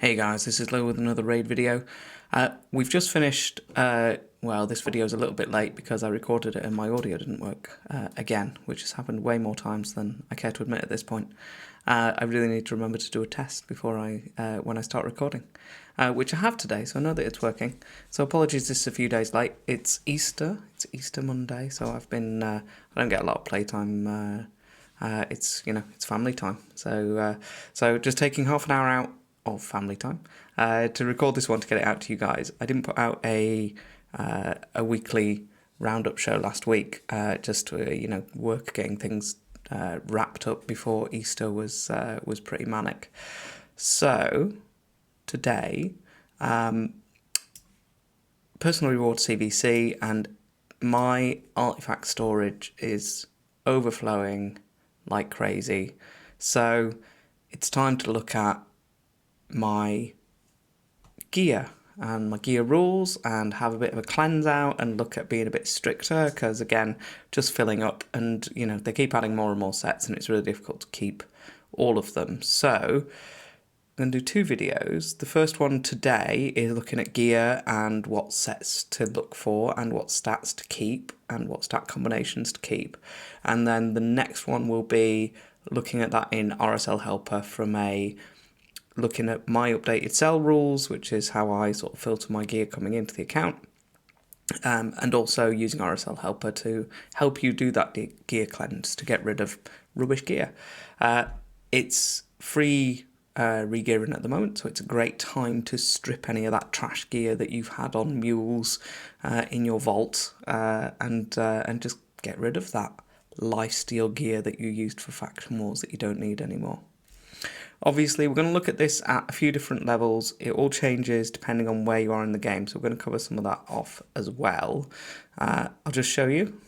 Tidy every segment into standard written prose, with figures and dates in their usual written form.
Hey guys, this is Lou with another raid video. We've just finished, well, this video is a little bit late because I recorded it and my audio didn't work again, which has happened way more times than I care to admit at this point. I really need to remember to do a test before when I start recording, which I have today, so I know that it's working. So apologies, this is a few days late. It's Easter Monday, so I don't get a lot of playtime. It's family time, so just taking half an hour out of family time to record this one to get it out to you guys. I didn't put out a weekly roundup show last week, just to work getting things wrapped up before Easter was pretty manic. So today, personal reward CVC, and my artifact storage is overflowing like crazy. So it's time to look at my gear and my gear rules and have a bit of a cleanse out and look at being a bit stricter, because again, just filling up, and they keep adding more and more sets and it's really difficult to keep all of them. So I'm going to do two videos. The first one today is looking at gear and what sets to look for and what stats to keep and what stat combinations to keep, and then the next one will be looking at that in RSL Helper from looking at my updated sell rules, which is how I sort of filter my gear coming into the account, and also using RSL Helper to help you do that gear cleanse to get rid of rubbish gear. It's free regearing at the moment, so it's a great time to strip any of that trash gear that you've had on mules in your vault, and just get rid of that lifesteal gear that you used for faction wars that you don't need anymore. Obviously, we're going to look at this at a few different levels. It all changes depending on where you are in the game, so we're going to cover some of that off as well. I'll just show you.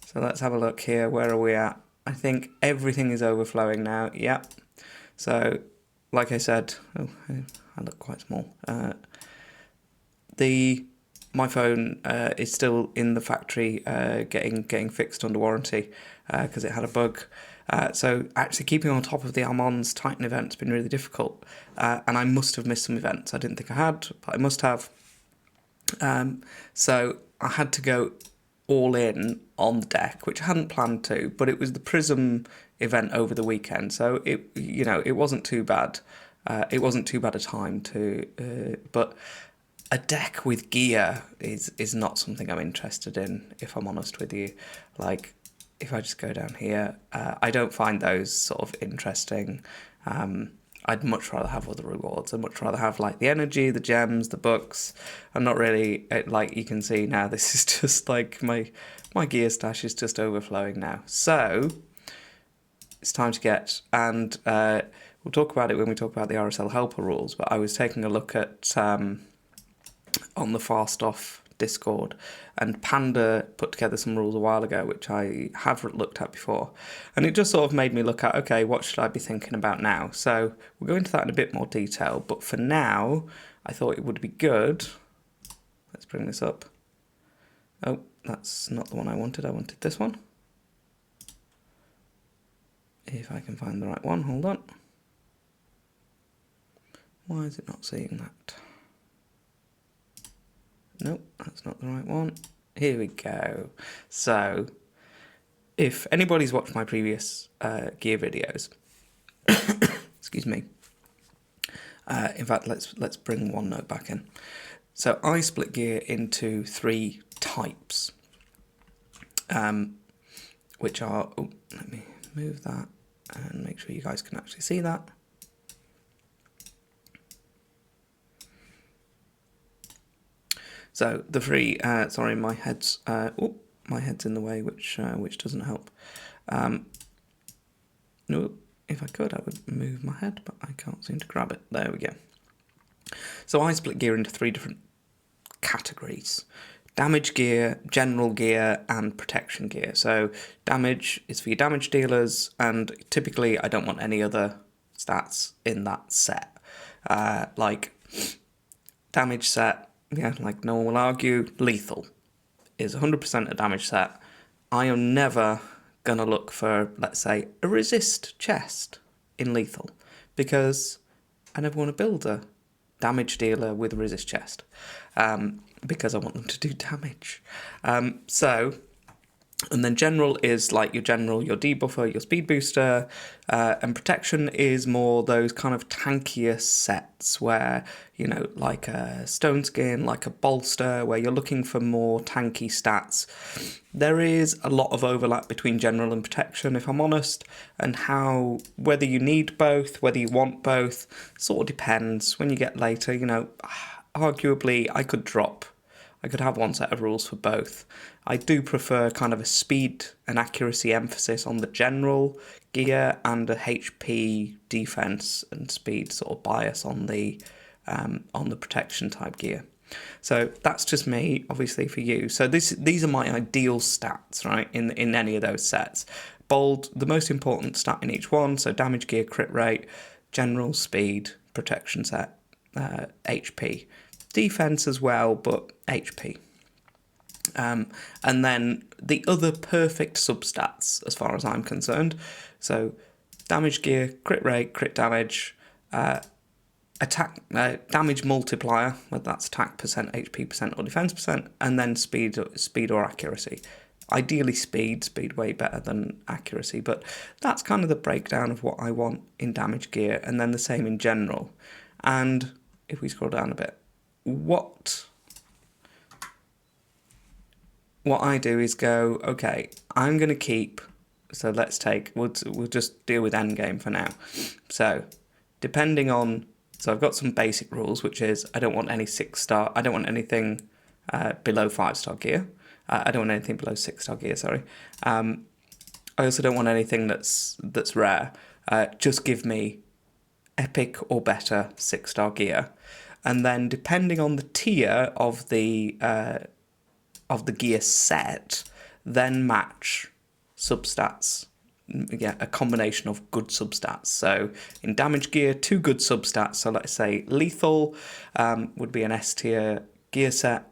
So let's have a look here. Where are we at? I think everything is overflowing now. Yep. So, like I said, I look quite small. My phone is still in the factory, getting fixed under warranty because it had a bug. So actually keeping on top of the Almonds Titan event has been really difficult, and I must have missed some events. I didn't think I had, but I must have. So I had to go all in on the deck, which I hadn't planned to, but it was the Prism event over the weekend, so it wasn't too bad. It wasn't too bad a time to, but a deck with gear is not something I'm interested in, if I'm honest with you. Like, if I just go down here, I don't find those sort of interesting. I'd much rather have other rewards. I'd much rather have like the energy, the gems, the books. I'm not really, like you can see now, this is just like my gear stash is just overflowing now. So it's time to get, and we'll talk about it when we talk about the RSL Helper rules, but I was taking a look at on the Fast Off Discord, and Panda put together some rules a while ago, which I have looked at before, and it just sort of made me look at, okay, what should I be thinking about now? So we'll go into that in a bit more detail, but for now, I thought it would be good. Let's bring this up. Oh, that's not the one I wanted. I wanted this one. If I can find the right one, hold on. Why is it not seeing that? Nope, that's not the right one. Here we go. So, if anybody's watched my previous gear videos, excuse me. In fact, let's bring OneNote back in. So I split gear into three types, which are. Oh, let me move that and make sure you guys can actually see that. So the three, sorry, my head's in the way, which doesn't help. No, if I could, I would move my head, but I can't seem to grab it. There we go. So I split gear into three different categories: damage gear, general gear, and protection gear. So damage is for your damage dealers, and typically I don't want any other stats in that set. Like damage set. Yeah, like no one will argue, lethal is 100% a damage set. I am never going to look for, let's say, a resist chest in lethal, because I never want to build a damage dealer with resist chest, because I want them to do damage. And then general is like your general, your debuffer, your speed booster, and protection is more those kind of tankier sets where, like a stone skin, like a bolster, where you're looking for more tanky stats. There is a lot of overlap between general and protection, if I'm honest, and whether you need both, whether you want both, sort of depends. When you get later, arguably I could have one set of rules for both. I do prefer kind of a speed and accuracy emphasis on the general gear and a HP defense and speed sort of bias on the protection type gear. So that's just me, obviously for you. So these are my ideal stats, right? In any of those sets. Bold, the most important stat in each one. So damage, gear, crit rate, general, speed, protection set, HP. Defense as well, but HP. And then the other perfect substats, as far as I'm concerned. So damage, gear, crit rate, crit damage, attack damage multiplier, whether that's attack percent, HP percent, or defense percent, and then speed or accuracy. Ideally speed way better than accuracy, but that's kind of the breakdown of what I want in damage gear, and then the same in general. And if we scroll down a bit, what I do is go, okay, I'm going to keep, so we'll just deal with endgame for now. So I've got some basic rules, which is I don't want any 6-star, I don't want anything below 5-star gear. I don't want anything below 6-star gear, sorry. I also don't want anything that's rare. Just give me epic or better 6-star gear. And then depending on the tier of the gear set, then match substats. Yeah, a combination of good substats. So in damage gear, 2 good substats. So let's say lethal would be an S tier gear set.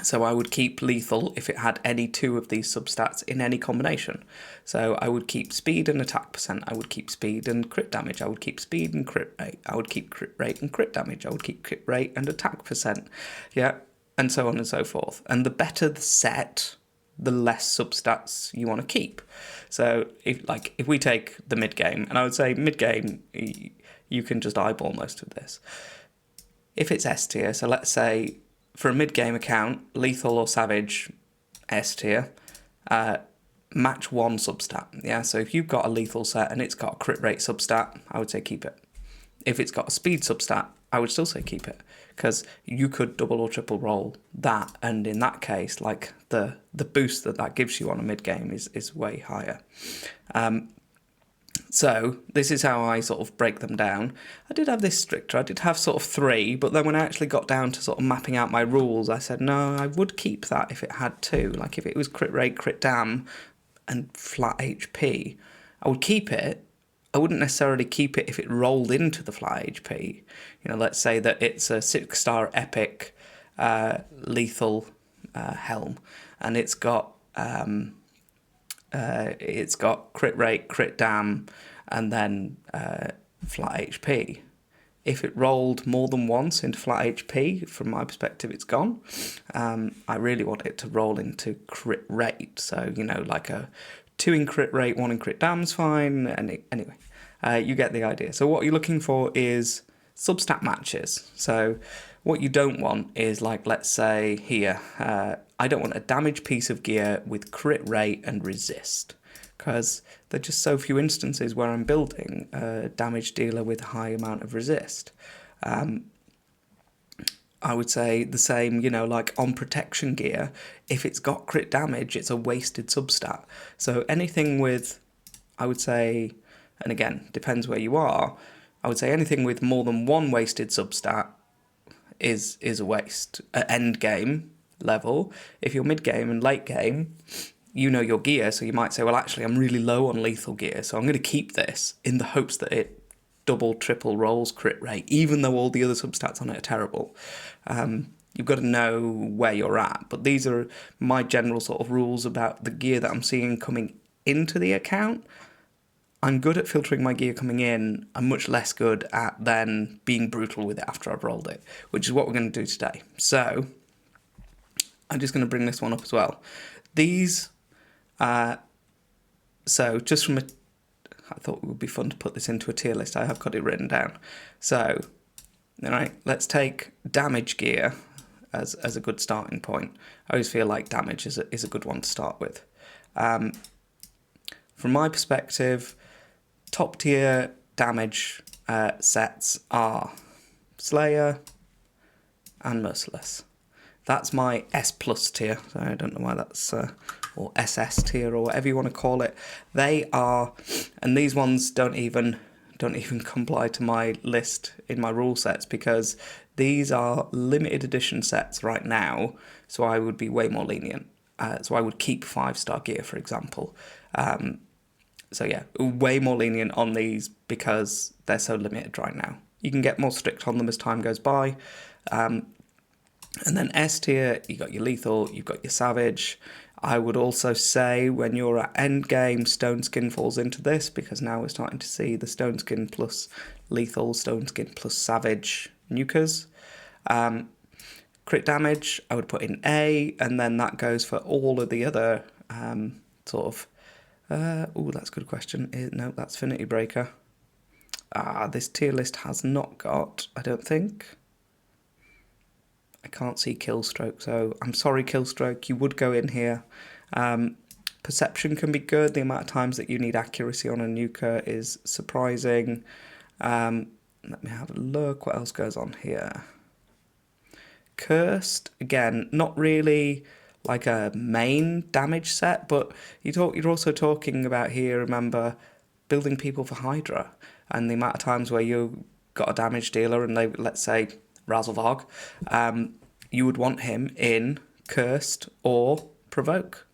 So I would keep lethal if it had any 2 of these substats in any combination. So I would keep speed and attack percent. I would keep speed and crit damage. I would keep speed and crit rate. I would keep crit rate and crit damage. I would keep crit rate and attack percent. Yeah, and so on and so forth. And the better the set, the less substats you want to keep. So if we take the mid game, and I would say mid game, you can just eyeball most of this. If it's S tier, so let's say for a mid game account, lethal or savage, S tier, match 1 substat. Yeah, so if you've got a lethal set and it's got a crit rate substat, I would say keep it. If it's got a speed substat, I would still say keep it, because you could double or triple roll that, and in that case, like the boost that gives you on a mid game is way higher. So this is how I sort of break them down. I did have this stricter. I did have sort of 3, but then when I actually got down to sort of mapping out my rules, I said, no, I would keep that if it had 2. Like if it was crit rate, crit dam, and flat HP, I would keep it. I wouldn't necessarily keep it if it rolled into the flat HP. Let's say that it's a 6-star epic lethal helm, and it's got crit rate, crit dam, and then flat HP. If it rolled more than once into flat HP, from my perspective, it's gone. I really want it to roll into crit rate. So, like a 2 in crit rate, 1 in crit dam's fine. Anyway, you get the idea. So what you're looking for is substat matches. So what you don't want is, like, let's say here, I don't want a damage piece of gear with crit rate and resist, because there are just so few instances where I'm building a damage dealer with a high amount of resist. I would say the same, like on protection gear, if it's got crit damage, it's a wasted substat. So anything with, I would say, and again, depends where you are, I would say anything with more than 1 wasted substat is a waste. At end game level, if you're mid game and late game, you know your gear, so you might say, well, actually, I'm really low on lethal gear, so I'm going to keep this in the hopes that it double, triple rolls crit rate, even though all the other substats on it are terrible. You've got to know where you're at, but these are my general sort of rules about the gear that I'm seeing coming into the account. I'm good at filtering my gear coming in. I'm much less good at then being brutal with it after I've rolled it, which is what we're going to do today. So I'm just going to bring this one up as well. These, so just from I thought it would be fun to put this into a tier list. I have got it written down. So, all right, let's take damage gear as a good starting point. I always feel like damage is a good one to start with. From my perspective, top tier damage sets are Slayer and Merciless. That's my S plus tier. So I don't know why that's or SS tier or whatever you want to call it. They are, and these ones don't even comply to my list in my rule sets because these are limited edition sets right now. So I would be way more lenient. So I would keep 5-star gear, for example. So yeah, way more lenient on these because they're so limited right now. You can get more strict on them as time goes by. And then S tier, you got your lethal, you've got your savage. I would also say when you're at end game, stone skin falls into this because now we're starting to see the stone skin plus lethal, stone skin plus savage nukers. Crit damage, I would put in A, and then that goes for all of the other sort of. That's a good question. No, that's Affinity Breaker. This tier list has not got, I don't think. I can't see Killstroke, so I'm sorry, Killstroke, you would go in here. Perception can be good. The amount of times that you need accuracy on a nuker is surprising. Let me have a look. What else goes on here? Cursed, again, not really like a main damage set, but you're also talking about here, remember, building people for Hydra, and the amount of times where you got a damage dealer and they, let's say, Razelvarg, you would want him in Cursed or Provoke.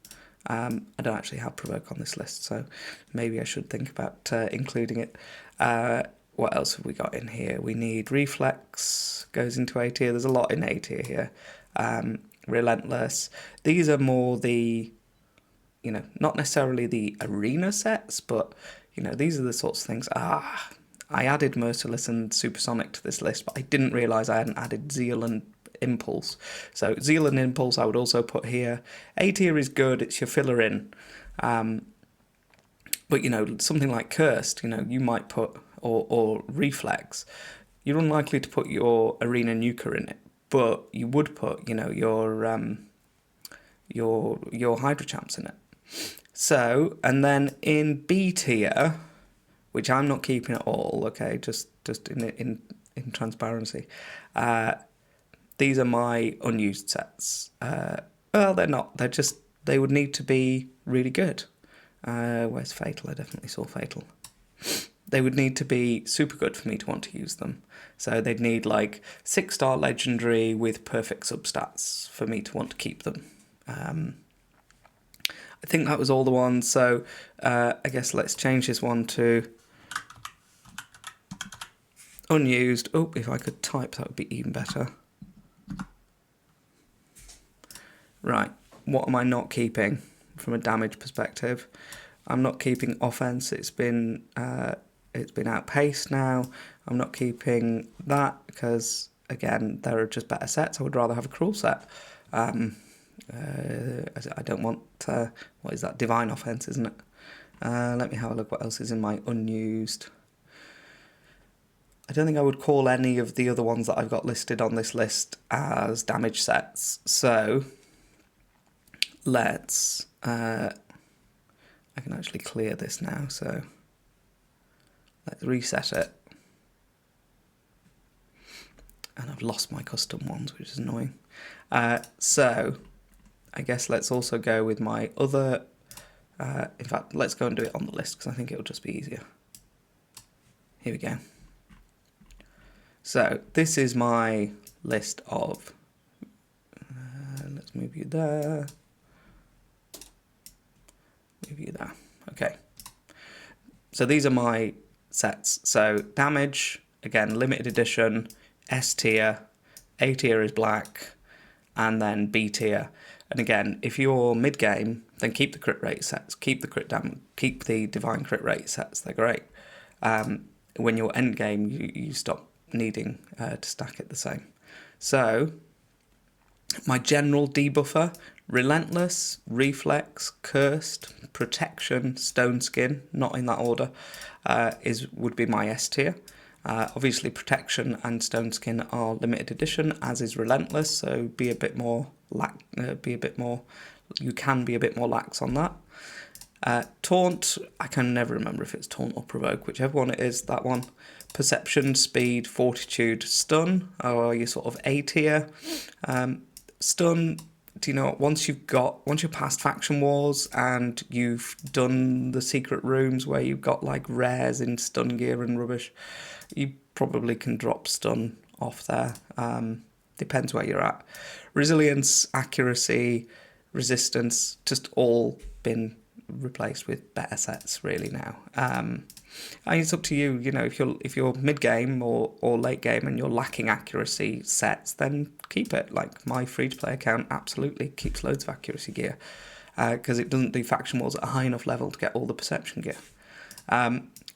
I don't actually have Provoke on this list, so maybe I should think about including it. What else have we got in here? We need Reflex, goes into A tier. There's a lot in A tier here. Relentless. These are more the, not necessarily the arena sets, but, these are the sorts of things. I added Merciless and Supersonic to this list, but I didn't realise I hadn't added Zeal and Impulse. So Zeal and Impulse I would also put here. A tier is good, it's your filler in. But, something like Cursed, you might put, or Reflex, you're unlikely to put your Arena Nuker in it, but you would put, your Hydra Champs in it. So, and then in B tier, which I'm not keeping at all, okay, just in transparency, these are my unused sets. Well, they're not. They would need to be really good. Where's Fatal? I definitely saw Fatal. They would need to be super good for me to want to use them. So they'd need like 6-star legendary with perfect substats for me to want to keep them. I think that was all the ones. So I guess let's change this one to unused. Oh, if I could type, that would be even better. Right, what am I not keeping from a damage perspective? I'm not keeping offense. It's been outpaced now. I'm not keeping that because, again, there are just better sets. I would rather have a cruel set. I don't want, what is that? Divine offense, isn't it? Let me have a look what else is in my unused. I don't think I would call any of the other ones that I've got listed on this list as damage sets. So let's, I can actually clear this now, so let's reset it. And I've lost my custom ones, which is annoying. So I guess let's also go with my other, in fact, let's go and do it on the list because I think it'll just be easier. Here we go. So this is my list of, let's move you there, move you there, okay. So these are my sets. So damage, again, limited edition, S tier, A tier is black, and then B tier. And again, if you're mid-game, then keep the crit rate sets, keep the divine crit rate sets. They're great. When you're end game, you stop needing to stack it the same. So my general debuffer: relentless, reflex, cursed, protection, stone skin, not in that order, would be my S tier. Obviously, protection and stone skin are limited edition, as is relentless. So be a bit more You can be a bit more lax on that. Taunt, I can never remember if it's taunt or provoke, whichever one it is. That one. Perception, speed, fortitude, stun are your sort of A tier. Stun, do you know, once you're past faction wars and you've done the secret rooms where you've got like rares in stun gear and rubbish, you probably can drop stun off there. Depends where you're at. Resilience, accuracy, resistance, just all been replaced with better sets really now. And it's up to you. You know, if you're mid game or late game and you're lacking accuracy sets, then keep it. Like my free to play account absolutely keeps loads of accuracy gear because it doesn't do faction wars at a high enough level to get all the perception gear.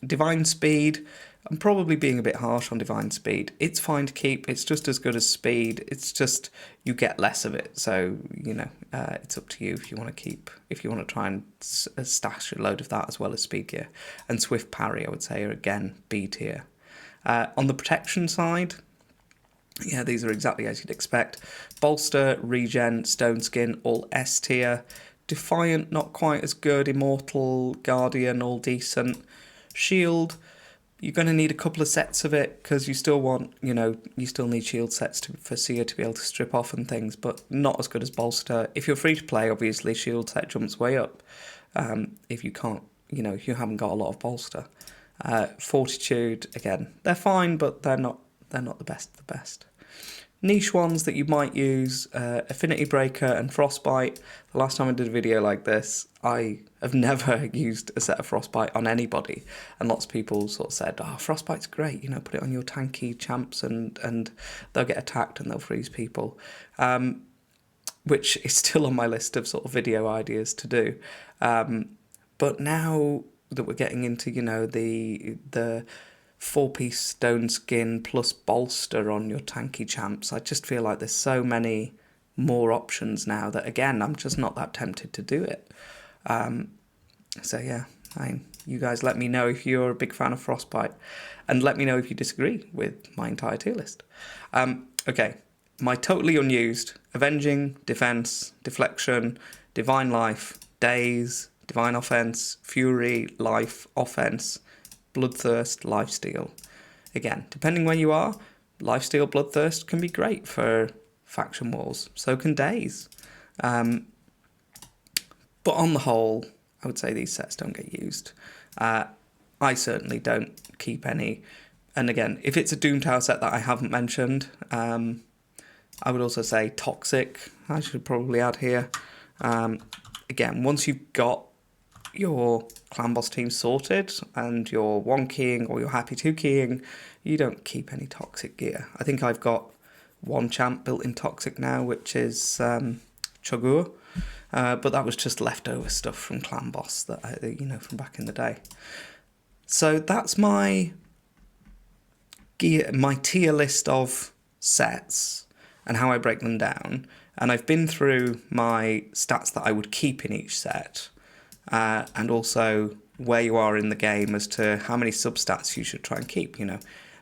Divine speed, I'm probably being a bit harsh on divine speed. It's fine to keep. It's just as good as speed. It's just you get less of it. So, you know, it's up to you if you want to try and stash a load of that as well as speed gear. And swift parry, I would say, are again B tier. On the protection side, yeah, these are exactly as you'd expect. Bolster, regen, stone skin, all S tier. Defiant, not quite as good. Immortal, guardian, all decent. Shield, you're going to need a couple of sets of it because you still need shield sets for Seer to be able to strip off and things, but not as good as Bolster. If you're free to play, obviously shield set jumps way up. If you haven't got a lot of Bolster. Fortitude, again, they're fine, but they're not the best of the best. Niche ones that you might use, Affinity Breaker and Frostbite. The last time I did a video like this, I have never used a set of Frostbite on anybody. And lots of people sort of said, oh, Frostbite's great, put it on your tanky champs and they'll get attacked and they'll freeze people. Which is still on my list of sort of video ideas to do. But now that we're getting into, the 4-piece stone skin plus bolster on your tanky champs, I just feel like there's so many more options now that, again, I'm just not that tempted to do it. So yeah, you guys let me know if you're a big fan of Frostbite, and let me know if you disagree with my entire tier list. Okay, my totally unused: Avenging, Defense, Deflection, Divine Life, Daze, Divine Offense, Fury, Life, Offense, Bloodthirst, Lifesteal. Again, depending where you are, Lifesteal, Bloodthirst can be great for faction wars. So can Daze. But on the whole, I would say these sets don't get used. I certainly don't keep any. And again, if it's a Doom Tower set that I haven't mentioned, I would also say Toxic, I should probably add here. Again, once you've got your clan boss team sorted and you're 1-keying or you're happy 2-keying, you don't keep any Toxic gear. I think I've got one champ built in Toxic now, which is Chogur, but that was just leftover stuff from clan boss that from back in the day. So that's my tier list of sets and how I break them down. And I've been through my stats that I would keep in each set. And also where you are in the game as to how many substats you should try and keep.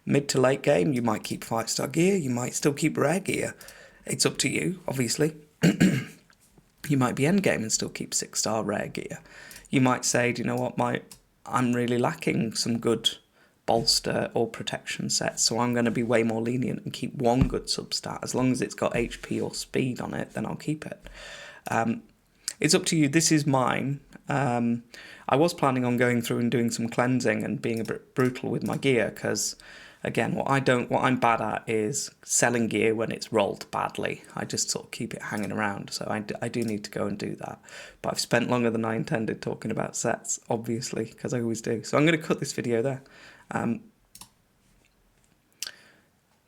Mid to late game, you might keep 5-star gear, you might still keep rare gear. It's up to you, obviously. You might be end game and still keep 6-star rare gear. You might say, do you know what, I'm really lacking some good bolster or protection sets, so I'm going to be way more lenient and keep one good substat. As long as it's got HP or speed on it, then I'll keep it. It's up to you. This is mine. I was planning on going through and doing some cleansing and being a bit brutal with my gear because, again, what I'm bad at is selling gear when it's rolled badly. I just sort of keep it hanging around, so I do need to go and do that. But I've spent longer than I intended talking about sets, obviously, because I always do. So I'm going to cut this video there.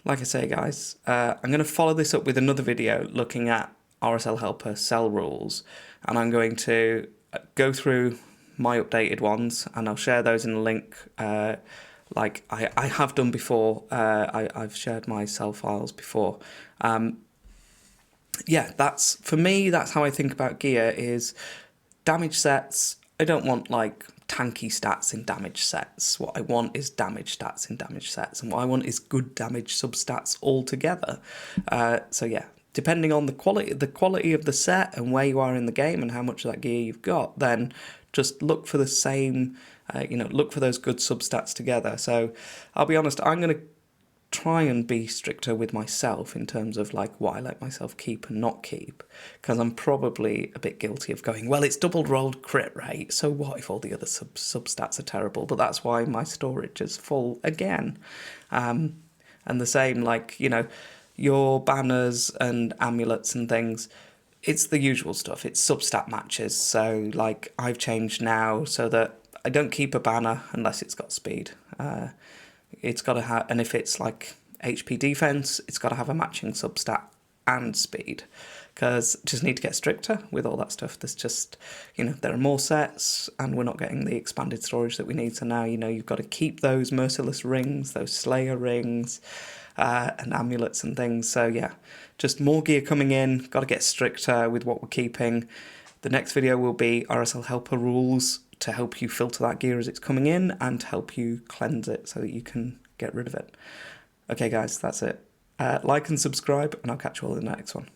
Like I say, guys, I'm going to follow this up with another video looking at RSL Helper cell rules, and I'm going to go through my updated ones, and I'll share those in a link, like I have done before. I've shared my cell files before. Yeah, that's, for me, that's how I think about gear, is damage sets. I don't want like tanky stats in damage sets. What I want is damage stats in damage sets, and what I want is good damage substats altogether. So yeah, depending on the quality of the set and where you are in the game and how much of that gear you've got, then just look for the same, look for those good substats together. So I'll be honest, I'm going to try and be stricter with myself in terms of like what I let myself keep and not keep, because I'm probably a bit guilty of going, well, it's double rolled crit rate, so what if all the other substats are terrible? But that's why my storage is full again. And the same, like, your banners and amulets and things, it's the usual stuff. It's substat matches. So like I've changed now so that I don't keep a banner unless it's got speed. It's got to have, and if it's like HP defense, it's got to have a matching substat and speed, because just need to get stricter with all that stuff. There's just, there are more sets, and we're not getting the expanded storage that we need. So now, you've got to keep those merciless rings, those slayer rings, and amulets and things. So yeah, just more gear coming in. Got to get stricter with what we're keeping. The next video will be RSL Helper rules, to help you filter that gear as it's coming in and to help you cleanse it so that you can get rid of it. Okay guys, that's it. Like and subscribe, and I'll catch you all in the next one.